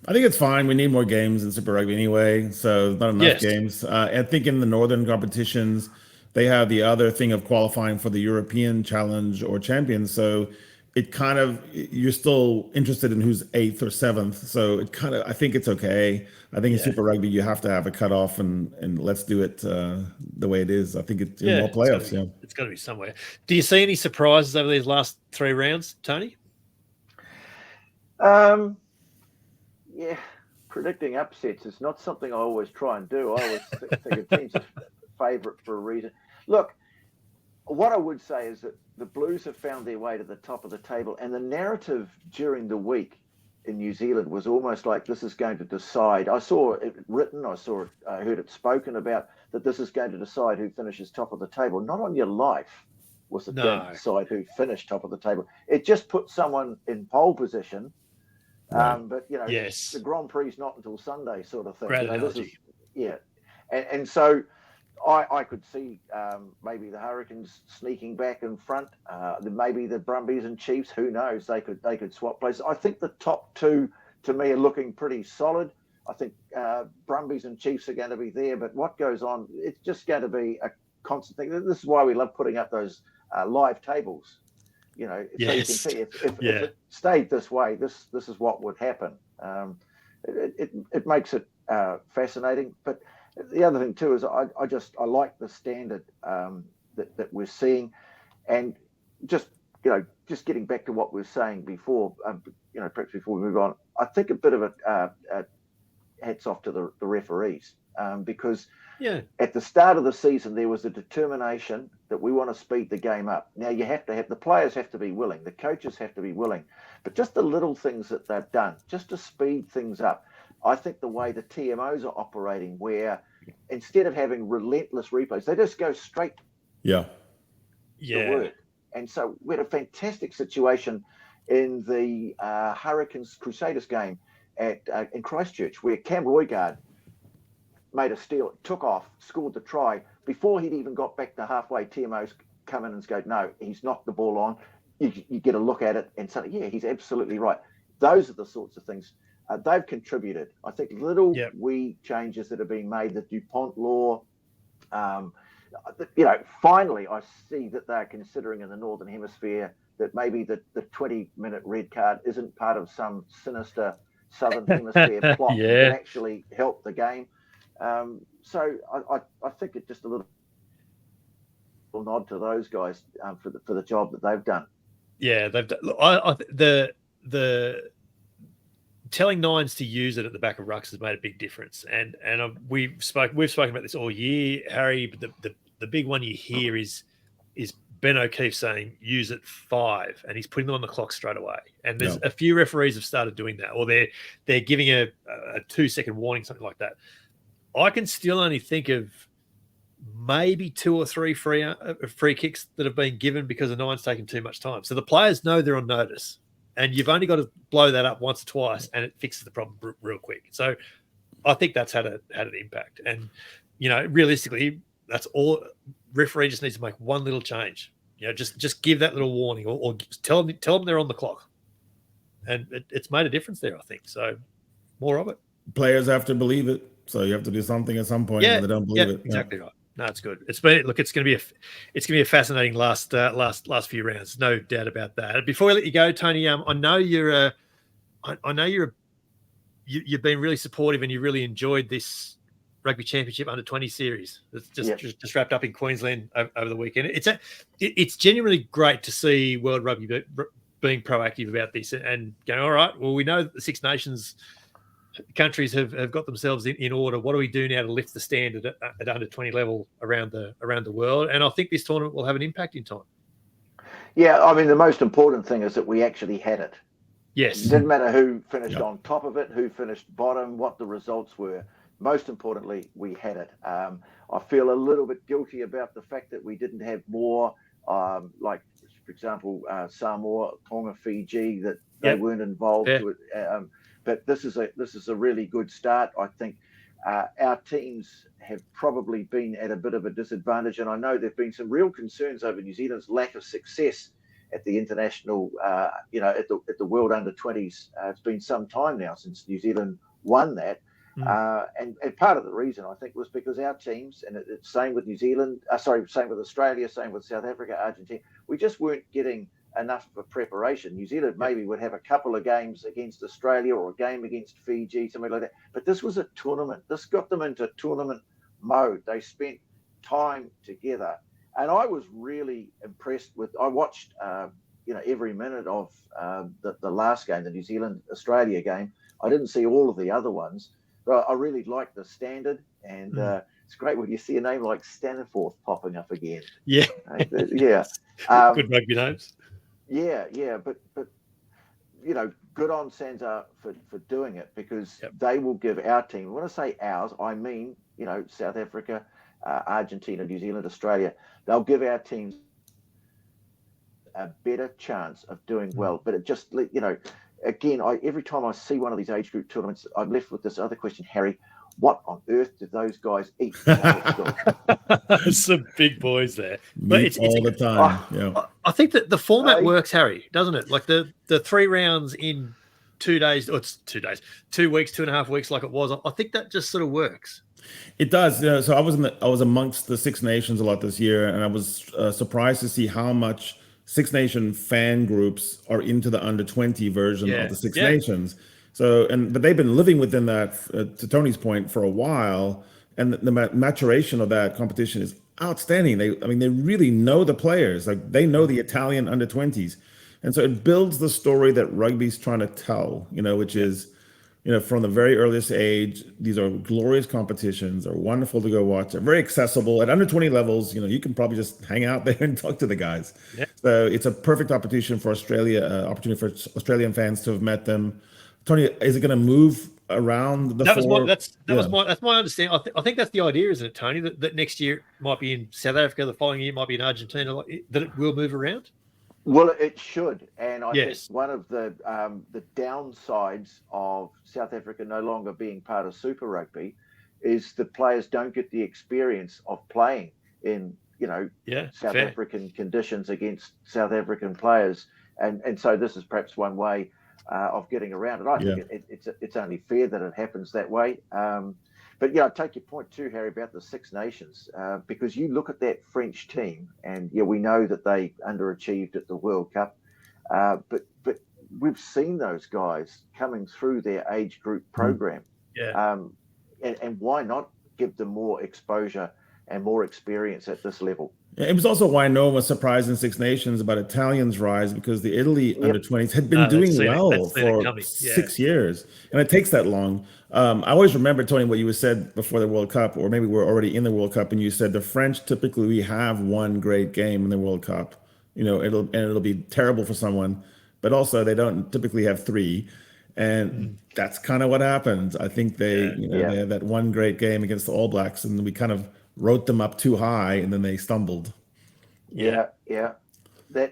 I think it's fine. We need more games in Super Rugby anyway, so not enough games. I think in the northern competitions, they have the other thing of qualifying for the European Challenge or Champions. So it kind of, you're still interested in who's 8th or 7th. So it kind of, I think it's okay. I think in Super Rugby, you have to have a cutoff and let's do it the way it is. I think it's in more playoffs. It's got to be somewhere. Do you see any surprises over these last 3 rounds, Tony? Yeah, predicting upsets is not something I always try and do. I always think a team's a favourite for a reason. Look, what I would say is that the Blues have found their way to the top of the table, and the narrative during the week in New Zealand was almost like this is going to decide. I saw it written, I heard it spoken about, that this is going to decide who finishes top of the table. Not on your life was it going to decide who finished top of the table. It just put someone in pole position. But the Grand Prix is not until Sunday, sort of thing. Great analogy. And so I could see maybe the Hurricanes sneaking back in front. Maybe the Brumbies and Chiefs. Who knows? They could swap places. I think the top two to me are looking pretty solid. I think Brumbies and Chiefs are going to be there. But what goes on? It's just going to be a constant thing. This is why we love putting up those live tables. You know, so you can see if it stayed this way, this is what would happen. It makes it fascinating. But the other thing too is I like the standard that we're seeing, and just getting back to what we were saying before, perhaps before we move on, I think a bit of a hats off to the referees, because at the start of the season there was a determination that we want to speed the game up. Now you have to have the players have to be willing, the coaches have to be willing, but just the little things that they've done just to speed things up. I think the way the TMOs are operating, where instead of having relentless replays, they just go straight to work. And so we had a fantastic situation in the Hurricanes Crusaders game in Christchurch, where Cam Roigard made a steal, took off, scored the try. Before he'd even got back to halfway, TMOs come in and go, no, he's knocked the ball on. You get a look at it and say, yeah, he's absolutely right. Those are the sorts of things. They've contributed. I think little wee changes that have been made, the DuPont law, finally I see that they're considering in the Northern Hemisphere that maybe the 20-minute red card isn't part of some sinister Southern Hemisphere plot that can actually help the game. So I think it's just a little nod to those guys for the job that they've done. Yeah, they've done. Look, the telling nines to use it at the back of rucks has made a big difference, and we've spoken about this all year, Harry. But the big one you hear is Ben O'Keefe saying use it 5, and he's putting them on the clock straight away. And there's a few referees have started doing that, or they're giving a 2-second warning, something like that. I can still only think of maybe 2 or 3 free kicks that have been given because the nine's taken too much time. So the players know they're on notice, and you've only got to blow that up once or twice, and it fixes the problem real quick. So I think that's had an impact. And realistically, that's all. Referee just needs to make one little change. Just give that little warning, or tell them they're on the clock, and it's made a difference there, I think. So more of it. Players have to believe it, so you have to do something at some point. When they don't believe it. Exactly right. No, it's good. It's going to be a fascinating last few rounds, no doubt about that. Before we let you go, Tony, I know you've been really supportive and you really enjoyed this Rugby Championship Under-20 series. It's just wrapped up in Queensland over the weekend. It's genuinely great to see World Rugby being proactive about this and going, all right, well, we know that the Six Nations countries have got themselves in order. What do we do now to lift the standard at under-20 level around the world? And I think this tournament will have an impact in time. Yeah, I mean, the most important thing is that we actually had it. Yes. It didn't matter who finished on top of it, who finished bottom, what the results were. Most importantly, we had it. I feel a little bit guilty about the fact that we didn't have more, like, for example, Samoa, Tonga, Fiji, that they weren't involved. But this is a really good start. I think our teams have probably been at a bit of a disadvantage, and I know there've been some real concerns over New Zealand's lack of success at the international, at the World Under-20s. It's been some time now since New Zealand won that. And part of the reason, I think, was because our teams, and it's same with New Zealand, same with Australia, same with South Africa, Argentina, we just weren't getting enough of a preparation. New Zealand maybe would have a couple of games against Australia or a game against Fiji, something like that. But this was a tournament. This got them into tournament mode. They spent time together. And I was really impressed I watched, every minute of the last game, the New Zealand-Australia game. I didn't see all of the other ones. But I really liked the standard, and it's great when you see a name like Stanforth popping up again. Yeah. Good rugby names. Yeah, but good on Sansa for doing it, because they will give our team, when I say ours, I mean, South Africa, Argentina, New Zealand, Australia, they'll give our teams a better chance of doing well. But it just, again, every time I see one of these age group tournaments, I'm left with this other question, Harry. What on earth do those guys eat? Some big boys there. But it's all the time. I think that the format works, Harry, doesn't it? Like the 3 rounds in 2 days, or it's 2 days, 2 weeks, 2.5 weeks, like it was. I think that just sort of works. It does. So I was amongst the Six Nations a lot this year, and I was surprised to see how much Six Nation fan groups are into the under-20 version of the Six Nations. So, but they've been living within that, to Tony's point, for a while, and the maturation of that competition is outstanding. They really know the players. Like, they know the Italian under-20s, and so it builds the story that rugby's trying to tell. Which is, from the very earliest age, these are glorious competitions. They're wonderful to go watch. They're very accessible at under-20 levels. You can probably just hang out there and talk to the guys. Yeah. So it's a perfect opportunity for Australian fans to have met them. Tony, is it going to move around the That's my understanding. I think that's the idea, isn't it, Tony? That next year it might be in South Africa, the following year it might be in Argentina. That it will move around. Well, it should, and I think one of the downsides of South Africa no longer being part of Super Rugby is the players don't get the experience of playing in South African conditions against South African players, and so this is perhaps one way of getting around it. I think it's only fair that it happens that way. But I take your point too, Harry, about the Six Nations, because you look at that French team, and we know that they underachieved at the World Cup, but we've seen those guys coming through their age group program, and why not give them more exposure and more experience at this level? It was also why no one was surprised in Six Nations about Italians' rise, because the Italy under-20s had been doing well for 6 years, and it takes that long. I always remember, Tony, what you said before the World Cup, or maybe we're already in the World Cup, and you said the French typically have one great game in the World Cup. It'll be terrible for someone, but also they don't typically have 3, and that's kind of what happens. I think they had that one great game against the All Blacks, and we kind of wrote them up too high, and then they stumbled. Well, they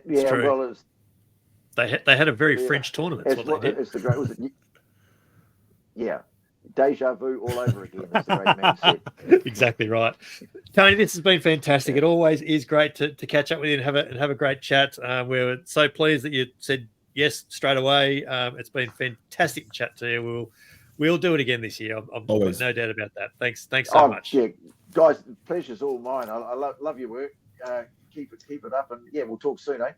had a very French tournament. That's what they did. It's the great, was it? Deja vu all over again, as the great man said. Exactly right. Tony, this has been fantastic. It always is great to catch up with you and have a great chat. We're so pleased that you said yes straight away. It's been fantastic to chat to you. We'll do it again this year. I've no doubt about that. Thanks so much. Yeah, guys, the pleasure's all mine. I love your work. Keep it up, and we'll talk soon, eh?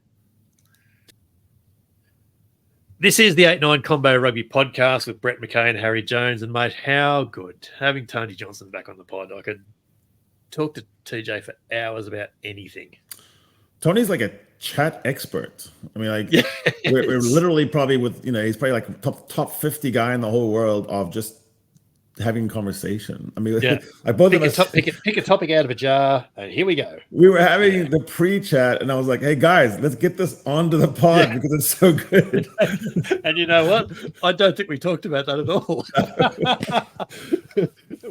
This is the 8-9 Combo Rugby Podcast with Brett McKay and Harry Jones. And, mate, how good having Tony Johnson back on the pod. I could talk to TJ for hours about anything. Tony's like a chat expert. I mean, we're literally probably he's probably like top 50 guy in the whole world of just having conversation. I mean, like both of us pick a topic out of a jar, and here we go. We were having the pre-chat, and I was like, "Hey guys, let's get this onto the pod because it's so good." And you know what? I don't think we talked about that at all.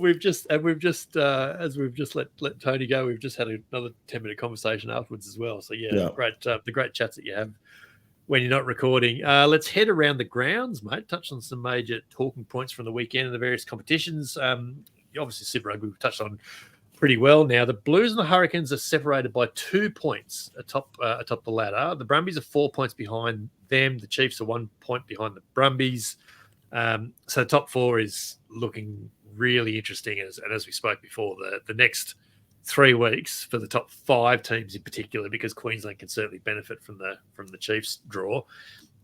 we've just as we've just let Tony go, we've just had another 10-minute conversation afterwards as well. So great, the great chats that you have when you're not recording. Let's head around the grounds, mate. Touch on some major talking points from the weekend and the various competitions. Obviously, Super Rugby we've touched on pretty well now. The Blues and the Hurricanes are separated by 2 points atop the ladder. The Brumbies are 4 points behind them. The Chiefs are 1 point behind the Brumbies. So the top 4 is looking really interesting. And as we spoke before, the next 3 weeks for the top 5 teams in particular, because Queensland can certainly benefit from the Chiefs draw.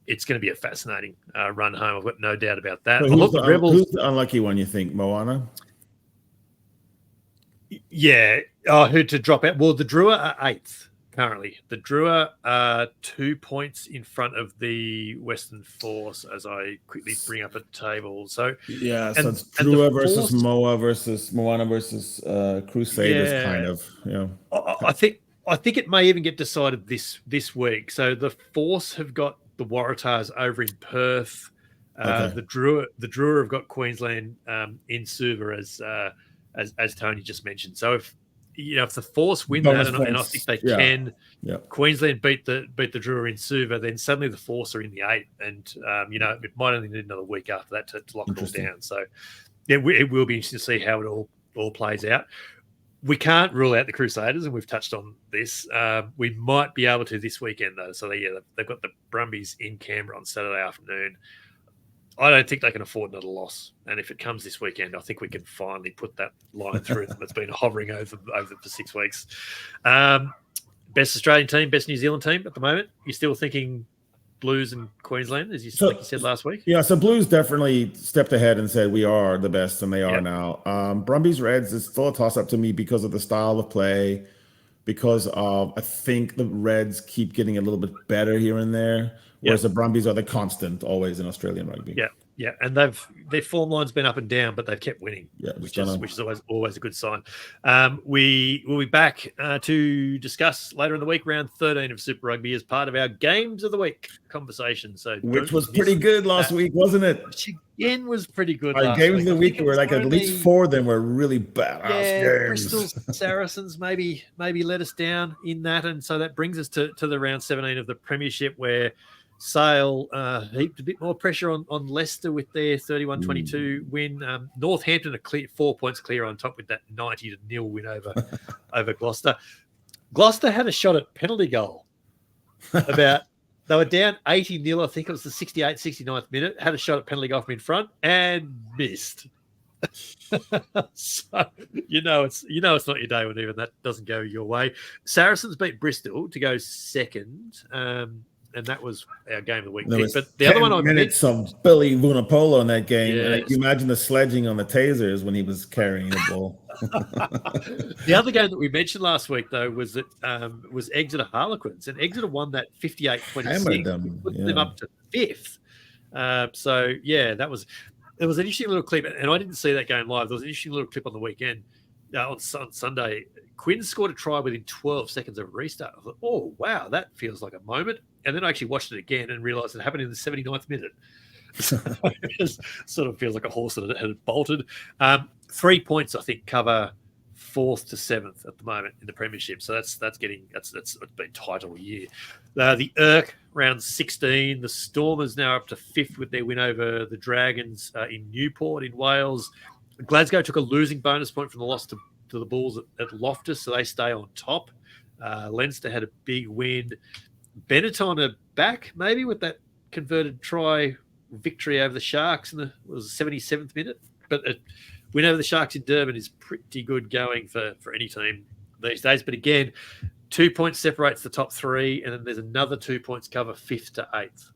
It's going to be a fascinating run home. I've got no doubt about that. So who's the unlucky one, you think, Moana? Yeah. Who to drop out? Well, the Drua are 8th currently. The Drua are 2 points in front of the Western Force as I quickly bring up a table. So so it's Drua versus Moana versus Crusaders, kind of. I think it may even get decided this week. So the Force have got the Waratahs over in Perth. The Drua have got Queensland in Suva as Tony just mentioned. So if the Force win Bonus that, and I points. think they can, Queensland beat the Drua in Suva, then suddenly the Force are in the 8, and it might only need another week after that to lock it all down. So it will be interesting to see how it all plays out. We can't rule out the Crusaders, and we've touched on this. We might be able to this weekend, though. So, they've got the Brumbies in Canberra on Saturday afternoon. I don't think they can afford another loss. And if it comes this weekend, I think we can finally put that line through them that's been hovering over them for 6 weeks. Best Australian team, best New Zealand team at the moment. You're still thinking Blues and Queensland, like you said last week? Yeah, so Blues definitely stepped ahead and said we are the best, and they are now. Brumbies, Reds is still a toss-up to me because of the style of play, because of, I think the Reds keep getting a little bit better here and there, whereas the Brumbies are the constant always in Australian rugby. Yeah, and their form line's been up and down, but they've kept winning, which is always a good sign. We will be back to discuss later in the week round 13 of Super Rugby as part of our Games of the Week conversation. So, which was pretty good last week, wasn't it? Which again was pretty good. Our Games of the Week were like at least 4 of them were really badass games. Bristol Saracens maybe let us down in that, and so that brings us to the round 17 of the Premiership, where Sale heaped a bit more pressure on Leicester with their 31-22 win. Northampton are 4 points clear on top with that 90-0 win over Gloucester. Gloucester had a shot at penalty goal. They were down 80-0, I think it was the 69th minute, had a shot at penalty goal from in front and missed. So it's not your day when even that doesn't go your way. Saracens beat Bristol to go second. And that was our Game of the Week pick. But the other one I minutes of Billy Vunipola in that game. Yes. You imagine the sledging on the tasers when he was carrying the ball. The other game that we mentioned last week, though, was Exeter Harlequins, and Exeter won that 58-26, put them up to 5th. It was an interesting little clip, and I didn't see that game live. There was an interesting little clip on the weekend on Sunday. Quinn scored a try within 12 seconds of a restart. I thought, oh, wow, that feels like a moment. And then I actually watched it again and realised it happened in the 79th minute. So it just sort of feels like a horse that had bolted. 3 points, I think, cover 4th to 7th at the moment in the Premiership. So that's been tight all year. The Irk, round 16. The Stormers now up to 5th with their win over the Dragons in Newport in Wales. Glasgow took a losing bonus point from the loss to the Bulls at Loftus, so they stay on top. Leinster had a big win. Benetton are back, maybe, with that converted try victory over the Sharks in the 77th minute. But a win over the Sharks in Durban is pretty good going for any team these days. But again, 2 points separates the top 3, and then there's another 2 points cover 5th to 8th.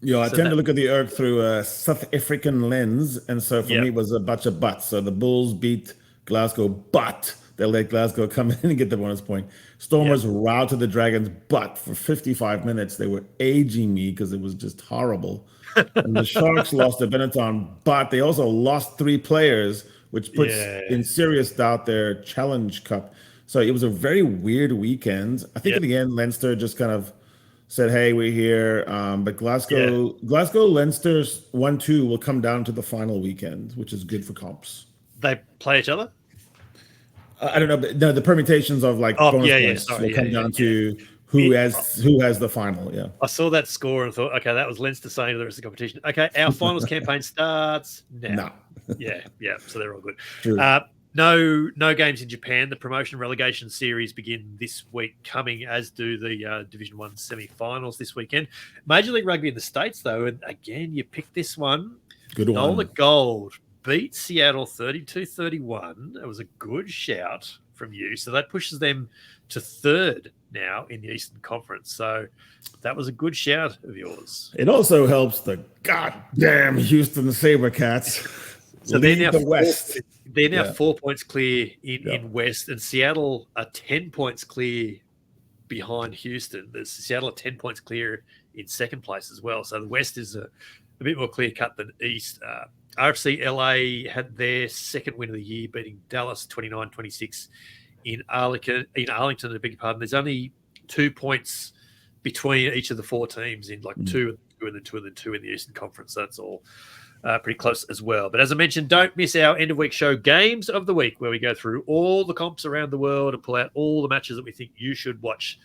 Yeah, I tend to look at the Irk through a South African lens, and so for me it was a bunch of buts. So the Bulls beat Glasgow, but they let Glasgow come in and get the bonus point. Stormers routed the Dragons, but for 55 minutes they were aging me because it was just horrible. And the Sharks lost to Benetton, but they also lost 3 players, which puts in serious doubt their Challenge Cup. So it was a very weird weekend. I think in the end, Leinster just kind of said, hey, we're here. But Glasgow, Leinster 1-2 will come down to the final weekend, which is good for comps. They play each other? I don't know, but no, the permutations of bonus points will come down to who has the final. Yeah, I saw that score and thought, okay, that was Leinster saying to the rest of the competition, okay, our finals campaign starts now. Yeah, so they're all good. No games in Japan. The promotion relegation series begin this week coming, as do the Division 1 semi-finals this weekend. Major League Rugby in the States, though, and again, you picked this one. Good one. Nola Gold beat Seattle 32-31. That was a good shout from you. So that pushes them to 3rd now in the Eastern Conference. So that was a good shout of yours. It also helps the goddamn Houston Sabercats. So they're now West. They're now 4 points clear in West, and Seattle are 10 points clear behind Houston. Seattle are 10 points clear in second place as well. So the West is a bit more clear cut than East. RFC LA had their second win of the year, beating Dallas 29-26 in Arlington. I beg your pardon. There's only 2 points between each of the 4 teams in 2 and 2 and 2 and 2 in the Eastern Conference. That's all. pretty close as well. But as I mentioned, don't miss our end of week show, Games of the Week, where we go through all the comps around the world and pull out all the matches that we think you should watch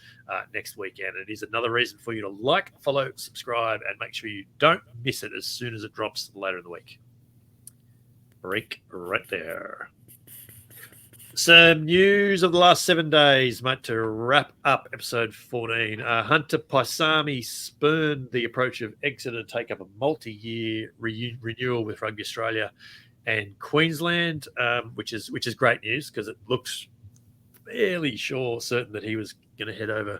next weekend. It is another reason for you to like, follow, subscribe, and make sure you don't miss it as soon as it drops later in the week. Break right there. Some news of the last 7 days, mate, to wrap up episode 14. Hunter Paisami spurned the approach of Exeter to take up a multi-year renewal with Rugby Australia and Queensland, which is great news because it looks fairly certain that he was going to head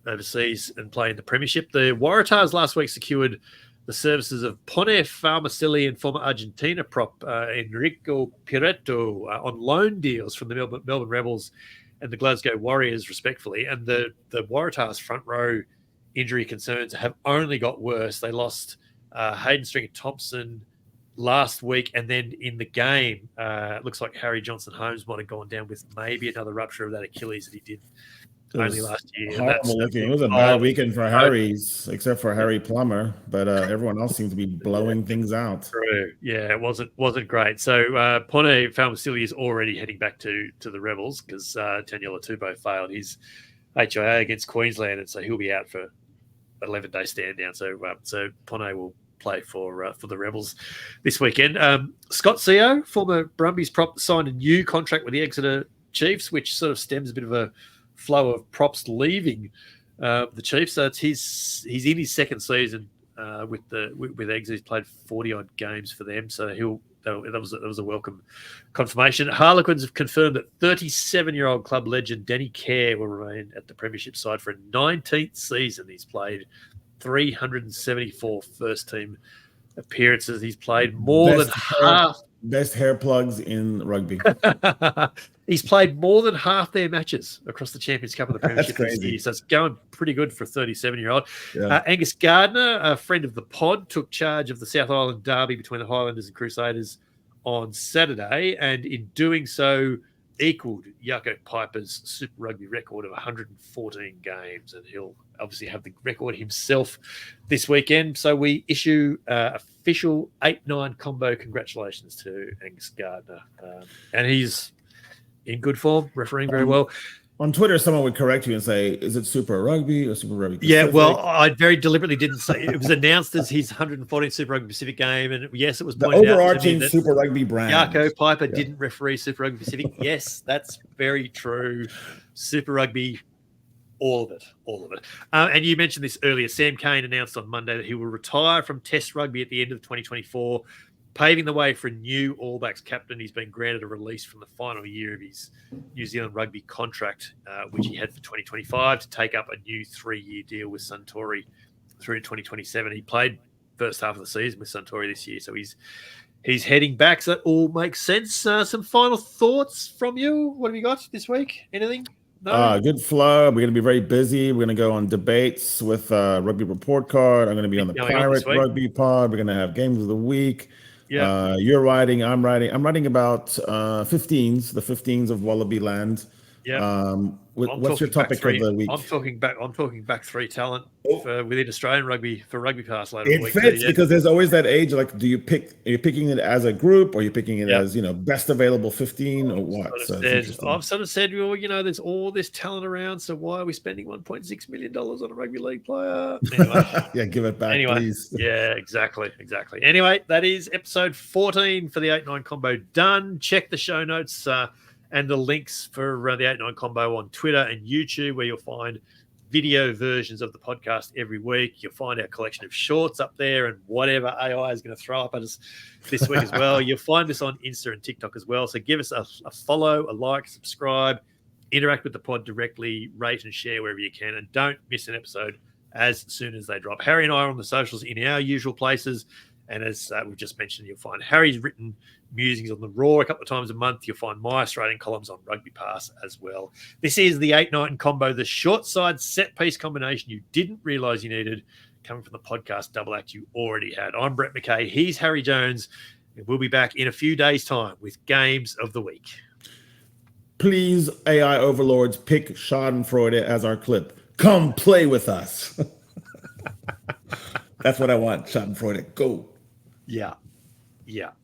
overseas and play in the Premiership. The Waratahs last week secured the services of Pone Farmacelli and former Argentina prop Enrico Piretto on loan deals from the Melbourne Rebels and the Glasgow Warriors, respectively. And the Waratahs front row injury concerns have only got worse. They lost Hayden Stringer-Thompson last week, and then in the game, it looks like Harry Johnson-Holmes might have gone down with maybe another rupture of that Achilles that he did only last year. It was a bad weekend for Harry's, except for Harry Plummer, but everyone else seemed to be blowing things out. True. Yeah, it wasn't great. So Pone Farmacelli is already heading back to the Rebels because Taniela Tupou failed his HIA against Queensland, and so he'll be out for an 11-day stand down. So Pone will play for the Rebels this weekend. Scott Seo, former Brumbies prop, signed a new contract with the Exeter Chiefs, which sort of stems a bit of a flow of props leaving the Chiefs. So he's in his second season with Exeter. He's played 40-odd games for them, so that was a welcome confirmation. Harlequins have confirmed that 37-year-old club legend Danny Kerr will remain at the Premiership side for a 19th season. He's played 374 first-team appearances. He's played more than half. Best hair plugs in rugby. He's played more than half their matches across the Champions Cup and the Premiership this year. So it's going pretty good for a 37-year-old. Yeah. Angus Gardner, a friend of the pod, took charge of the South Island derby between the Highlanders and Crusaders on Saturday, and in doing so, equalled Jaco Piper's Super Rugby record of 114 games, and he'll obviously have the record himself this weekend. So we issue official 8-9 combo congratulations to Angus Gardner. And he's in good form, refereeing very well. On Twitter, someone would correct you and say, is it Super Rugby or Super Rugby Pacific? Yeah, well, I very deliberately didn't say. It was announced as his 114th Super Rugby Pacific game, and yes, it was pointed the overarching out Super Rugby brand. Jaco Piper didn't referee Super Rugby Pacific. Yes, that's very true. Super Rugby, all of it. And you mentioned this earlier. Sam Cane announced on Monday that he will retire from Test Rugby at the end of 2024, paving the way for a new All Blacks captain. He's been granted a release from the final year of his New Zealand rugby contract, which he had for 2025, to take up a new 3-year deal with Suntory through 2027. He played first half of the season with Suntory this year, so he's heading back. So that all makes sense. Some final thoughts from you? What have you got this week? Anything? No? Good flow. We're going to be very busy. We're going to go on debates with Rugby Report Card. I'm going to be on the Pirate Rugby Pod. We're going to have Games of the Week. Yeah, you're writing. I'm writing. I'm writing about 15s, the 15s of Wallaby Land. Yeah. What's your topic of the week? I'm talking back three talent within Australian rugby for RugbyPass later in the week. It fits because there's always that age. Like, are you picking it as a group, or are you picking it as best available 15 or what? I've sort of said, well, there's all this talent around, so why are we spending $1.6 million on a rugby league player? Anyway, give it back, please. Yeah, exactly. Anyway, that is episode 14 for the 8-9 combo done. Check the show notes and the links for the 8-9 combo on Twitter and YouTube, where you'll find video versions of the podcast every week. You'll find our collection of shorts up there and whatever AI is going to throw up at us this week as well. You'll find us on Insta and TikTok as well. So give us a follow, a like, subscribe, interact with the pod directly, rate and share wherever you can, and don't miss an episode as soon as they drop. Harry and I are on the socials in our usual places. And as we've just mentioned, you'll find Harry's written musings on the Roar a couple of times a month. You'll find my Australian columns on RugbyPass as well. This is the 8-9 combo, the short side set piece combination you didn't realise you needed, coming from the podcast double act you already had. I'm Brett McKay. He's Harry Jones. And we'll be back in a few days' time with Games of the Week. Please, AI overlords, pick Schadenfreude as our clip. Come play with us. That's what I want. Schadenfreude. Go. Yeah. Yeah.